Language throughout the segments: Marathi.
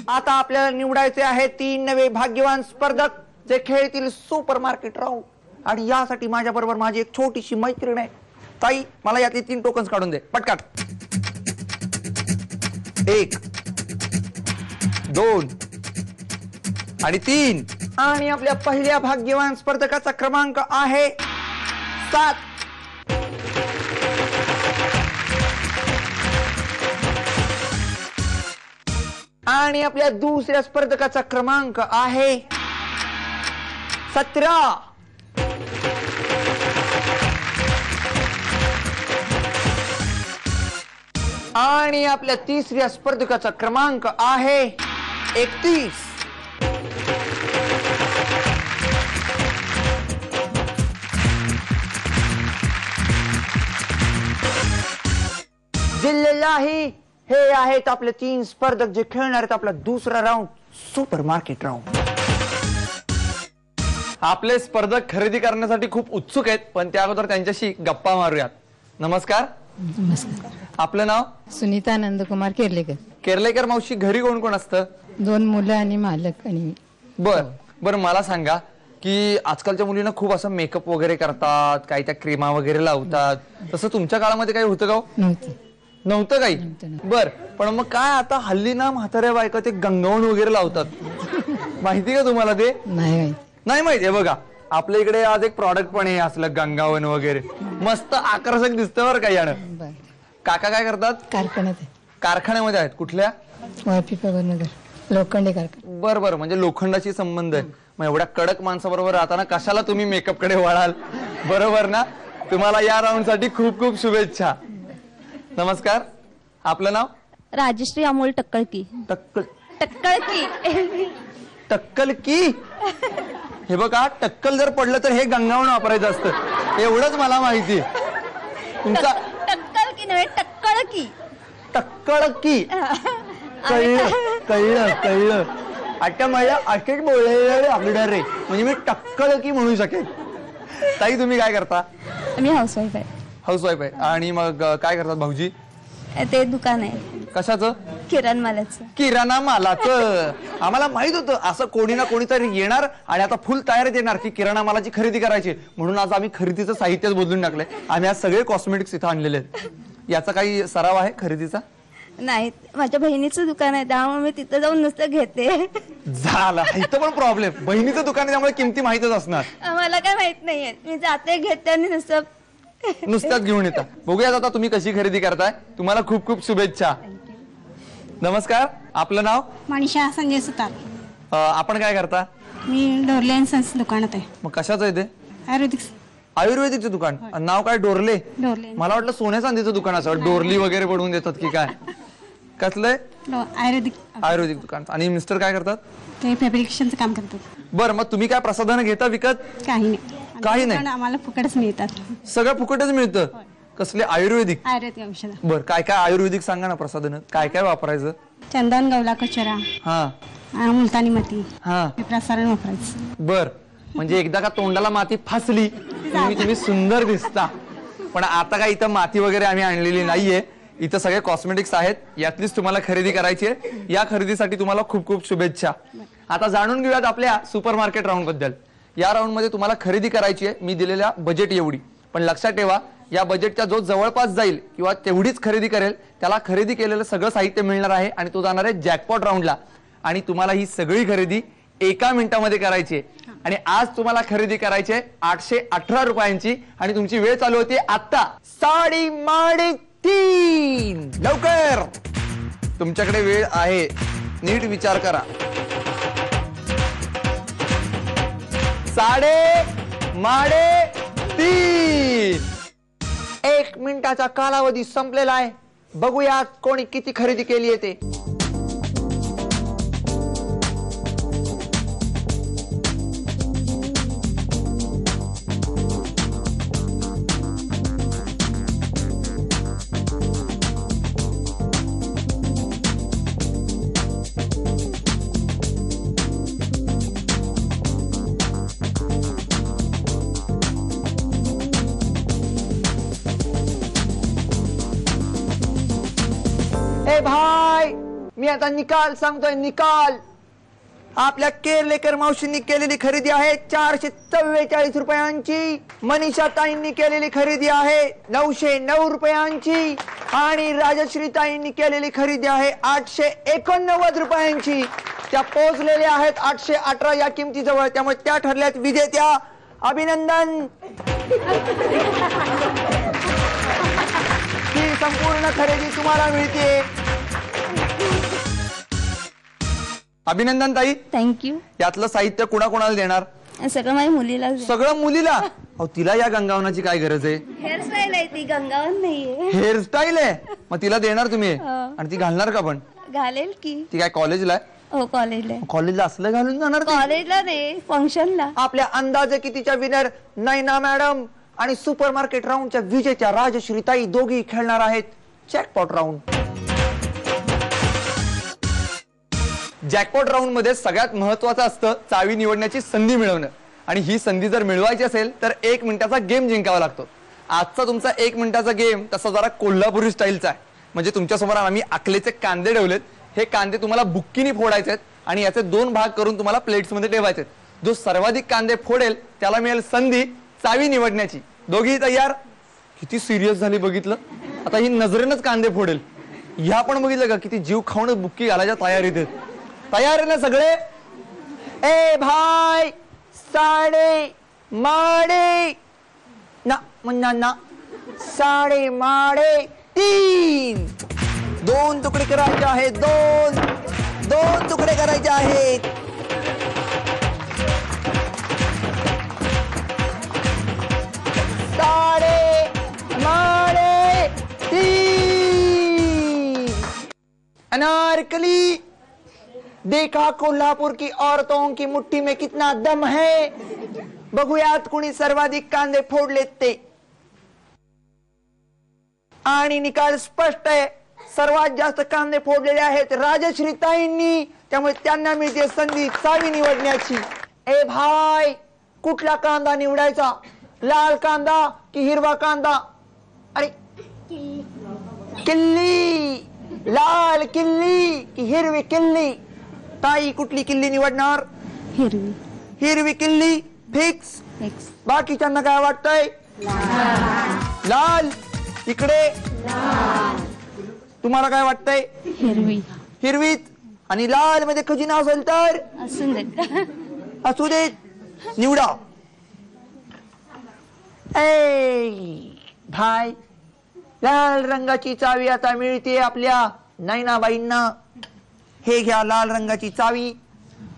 आता आपल्याला निवडायचे आहे 3 नवे भाग्यवान स्पर्धक जे खेळतील सुपर मार्केट राऊंड. आणि यासाठी माझ्या बरोबर माझी एक छोटीशी मैत्रीण आहे. ताई, मला यातले 3 टोकन्स काढून दे पटकन. 1 2 आणि 3. आणि आपल्या पहिल्या भाग्यवान स्पर्धकाचा क्रमांक आहे 7. आणि आपल्या दुसऱ्या स्पर्धकाचा क्रमांक आहे 17. आणि आपल्या तिसऱ्या स्पर्धकाचा क्रमांक आहे 31. जिल्ह्यालाही हे आहेत आपले 3 स्पर्धक जे खेळणार आहेत आपला दुसरा राऊंड सुपर मार्केट राऊंड. आपले स्पर्धक खरेदी करण्यासाठी खूप उत्सुक आहेत, पण त्या अगोदर त्यांच्याशी गप्पा मारूयात. नमस्कार. नमस्कार. आपलं नाव? सुनीता नंदकुमार केर्लेकर. केर्लेकर मावशी, घरी कोण कोण असतं? 2 मुलं आणि मालक आणि मी. बर मला सांगा की आजकालच्या मुलींना खूप असं मेकअप वगैरे करतात, काही त्या क्रीमा वगैरे लावतात, तसं तुमच्या काळामध्ये काही होतं का? नव्हतं काही. बर, पण मग काय आता हल्ली ना म्हाताऱ्या बायका ते गंगावण वगैरे लावतात. माहिती का तुम्हाला ते? नाही माहिती. बघा, आपल्या इकडे आज एक प्रॉडक्ट पण आहे असलं गंगावन वगैरे, मस्त आकर्षक दिसतं बरं का यानं. काका काय करतात? कारखान्यामध्ये आहेत. कुठल्या? लोखंडी कारखाना. बरं, म्हणजे लोखंडाशी संबंध आहे. मग एवढ्या कडक माणसाबरोबर राहताना कशाला तुम्ही मेकअप कडे वळाल? बरोबर ना. तुम्हाला या राऊंड साठी खूप खूप शुभेच्छा. नमस्कार. आपलं नाव? राजश्री अमोल टक्कळकी. टक्कलकी. हे बघा, टक्कल जर पडलं तर हे गंगावण वापरायचं असतं, एवढंच मला माहिती. तुमचा? टक्कलकी नव्हे, टक्कळकी. टक्कळकी. कळलं. आता मला असेच बोलायला लागणार रे, म्हणजे मी टक्कळकी म्हणू शकेल. ताई, तुम्ही काय करता? मी हाऊसवाईफ आहे. हाऊसवाईफ आहे. आणि मग काय करतात भाऊजी? ते दुकान आहे. कशाचं? किराणा मालाचं. किराणा मालाचं. आम्हाला माहित होतं असं कोणी ना कोणीतरी येणार आणि आता फुल तयारीत येणार की किराणा मालाची खरेदी करायची, म्हणून आज आम्ही खरेदीचं साहित्यच बदलून टाकलंय. आम्ही आज सगळे कॉस्मेटिक्स इथं आणलेले आहेत. याचा काही सराव आहे खरेदीचा? नाही, माझ्या बहिणीचं दुकान आहे, त्यामुळे मी तिथं जाऊन नुसतं घेते. झाला, इथं पण प्रॉब्लेम. बहिणीचं दुकान आहे त्यामुळे किमती माहितच असणार. मला काय माहित नाहीये, मी जाते, घेते आणि नुसत्याच घेऊन येतात. बघूयात आता तुम्ही कशी खरेदी करताय. तुम्हाला खूप खूप शुभेच्छा. नमस्कार. आपलं नाव? मनीषा संजय सुतार. आपण काय करता? मी डोरले अँड सन्स दुकानात आहे. मग कशाचं आहे ते? आयुर्वेदिकचं दुकान. नाव काय? डोरले. मला वाटलं सोन्या चांदीचं दुकान असं डोरली वगैरे बनवून देतात की काय? कसलंय? आयुर्वेदिक दुकान. आणि मिस्टर काय करतात? ते फॅब्रिकेशनचं काम करतात. बरं, मग तुम्ही काय प्रसाधनं घेता विकत? काही नाही. आम्हाला फुकटच मिळतात. सगळं फुकटच मिळतं. कसले? आयुर्वेदिक औषध. बरं, काय काय आयुर्वेदिक सांगा ना प्रसाधनं. काय काय वापरायचं? चंदन, गवला, कचरा, मुलतानी माती, प्रसारण वापरायचं. बर, म्हणजे एकदा का तोंडाला माती फासली तुम्ही सुंदर दिसता. पण आता काय इथं माती वगैरे आम्ही आणलेली नाहीये. इथं सगळे कॉस्मेटिक्स आहेत, यातलीच तुम्हाला खरेदी करायची आहे. या खरेदीसाठी तुम्हाला खूप खूप शुभेच्छा. आता जाणून घेऊयात आपल्या सुपर मार्केट राऊंड बद्दल. या राऊंड मध्ये तुम्हाला खरेदी करायची आहे मी दिलेल्या बजेट एवढी. पण लक्षात ठेवा, या बजेटच्या जो जवळपास जाईल किंवा तेवढीच खरेदी करेल त्याला खरेदी केलेलं सगळं साहित्य मिळणार आहे आणि तो जाणार आहे जॅकपॉट राऊंडला. आणि तुम्हाला ही सगळी खरेदी 1 मिनिटामध्ये करायची आहे. आणि आज तुम्हाला खरेदी करायची आहे 818 रुपयांची आणि तुमची वेळ चालू होती आता 3:30. लवकर, तुमच्याकडे वेळ आहे, नीट विचार करा. 3:30. 1 मिनिटाचा कालावधी संपलेला आहे. बघूया कोणी किती खरेदी केली आहे ते. मी आता निकाल सांगतोय, निकाल. आपल्या केरलेकर मावशींनी केलेली खरेदी आहे 444 रुपयांची. मनीषा ताईंनी केलेली खरेदी आहे 909 रुपयांची. आणि राजश्री ताईंनी केलेली खरेदी आहे 889 रुपयांची. त्या पोहोचलेल्या आहेत 818 या किमतीजवळ, त्यामुळे त्या ठरल्यात विजेत्या. अभिनंदन. ही संपूर्ण खरेदी तुम्हाला मिळते. अभिनंदन ताई. थँक्यू. यातलं साहित्य कुणाकुणाला देणार? सगळं माझ्या मुलीला. सगळं मुलीला? अहो तिला या गंगावनाची काय गरज आहे? हेअरस्टाईल आहे ती, गंगावन नाहीये. हेअरस्टाईल आहे, मग तिला देणार तुम्ही? हो. आणि ती घालणार का पण? घालेल की. ती काय कॉलेजला आहे? हो कॉलेजला. कॉलेजला असलं घालून जाणार ती? कॉलेजला नाही, फंक्शनला. आपल्या अंदाजे कितीच्या विनर नैना मॅडम आणि सुपरमार्केट राऊंडच्या विजेत्या राजश्रीताई दोघी खेळणार आहेत जॅकपॉट राऊंड. जॅकपॉट राऊंड मध्ये सगळ्यात महत्वाचं असतं चावी निवडण्याची संधी मिळवणं. आणि ही संधी जर मिळवायची असेल तर 1 मिनिटाचा गेम जिंकावा लागतो. आजचा तुमचा 1 मिनिटाचा गेम तसा जरा कोल्हापुरी स्टाईलचा आहे. म्हणजे तुमच्यासमोर आम्ही आकलेचे कांदे ठेवलेत. हे कांदे तुम्हाला बुक्कीने फोडायचे आहेत आणि याचे 2 भाग करून तुम्हाला प्लेट्स मध्ये ठेवायचे आहेत. जो सर्वाधिक कांदे फोडेल त्याला मिळेल संधी चावी निवडण्याची. दोघी तयार? किती सिरियस झाली बघितलं. आता ही नजरेनच कांदे फोडेल. ह्या पण बघितलं का किती जीव खाऊन बुक्की घालायच्या तयारीत आहेत. तयार आहे ना सगळे? ए भाई, साडे माडे ना म्हणा ना, साडे माडे 3. 2 तुकडे करायचे आहेत. 2 तुकडे करायचे आहेत. साडे माडे 3. अनारकली, देखा कोल्हापुर की औरतों की मुट्ठी में कितना दम है. बघूयात कुणी सर्वाधिक कांदे फोडलेत ते. आणि निकाल स्पष्ट आहे. सर्वात जास्त कांदे फोडलेले आहेत राजश्रीताईंनी, त्यामुळे त्यांना मिळते संधी चावी निवडण्याची. ए भाई, कुठला कांदा निवडायचा? लाल कांदा की हिरवा कांदा? अरे किल्ली, लाल किल्ली की हिरवी किल्ली? ताई कुठली किल्ली निवडणार? हिरवी. हिरवी किल्ली फिक्स. बाकीच्यांना काय वाटतंय? लाल. इकडे तुम्हाला काय वाटतंय? हिरवी. हिरवीत. आणि लाल मध्ये खजिना असेल तर असून देत. असू देत, निवडा. ए भाई, लाल रंगाची चावी आता मिळते आपल्या नैनाबाईंना. हे घ्या लाल रंगाची चावी.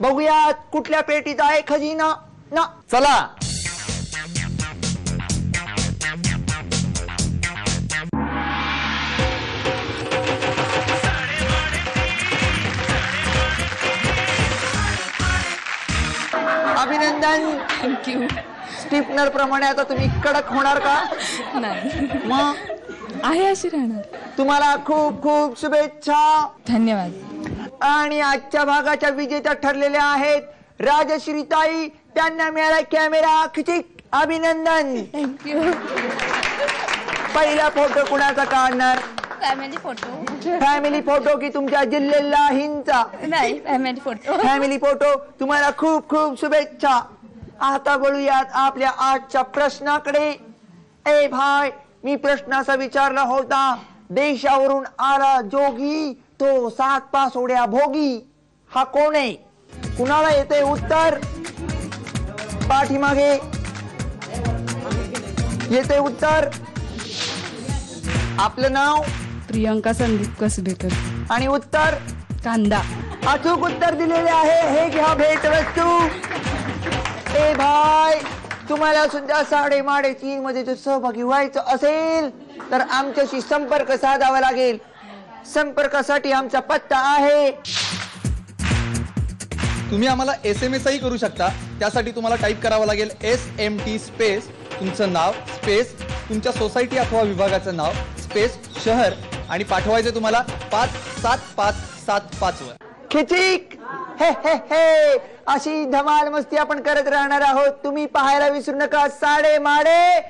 बघूयात कुठल्या पेटीत आहे खजिना ना. चला. अभिनंदन. थँक्यू. स्टिफनर प्रमाणे आता तुम्ही कडक होणार का? नाही, मग आहे अशी राहणार. तुम्हाला खूप खूप शुभेच्छा. धन्यवाद. आणि आजच्या भागाच्या विजेत्या ठरलेल्या आहेत राजश्रीताई. त्यांना मिळाला कॅमेरा खिचिक. अभिनंदन. थँक्यू. पहिला फोटो कुणाचा काढणार? Family photo. फॅमिली फोटो की तुमच्या जिल्ह्यालाहींचा? नाही, फॅमिली फोटो. Family photo. तुम्हाला खूप खूप शुभेच्छा. आता बोलूयात आपल्या आजच्या प्रश्नाकडे. ए भाई, मी प्रश्न असा विचारला होता, देशावरून आला जोगी तो 7 पासोड्या भोगी. हा कोण आहे? कुणाला येते उत्तर? पाठीमागे येते उत्तर. आपलं नाव? प्रियंका संदीप कसबेकर. आणि उत्तर? कांदा. अचूक उत्तर दिलेले आहे. हे घ्या भेटवस्तू. ए भाई, तुम्हाला सुद्धा साडेमाडे 3 मध्ये जर सहभागी व्हायचं असेल तर आमच्याशी संपर्क साधावा लागेल. संपर्कासाठी आमचा पत्ता आहे. तुम्ही आम्हाला SMS ही करू शकता. त्यासाठी तुम्हाला टाईप करावं लागेल SMT स्पेस तुमचं नाव स्पेस तुमच्या सोसायटी अथवा विभागाचं नाव स्पेस शहर आणि पाठवायचे तुम्हाला 57575 वर. खिचिक. हे हे हे, अशी धमाल मस्ती आपण करत राहणार आहोत. तुम्ही पाहायला विसरू नका साडेमाडे.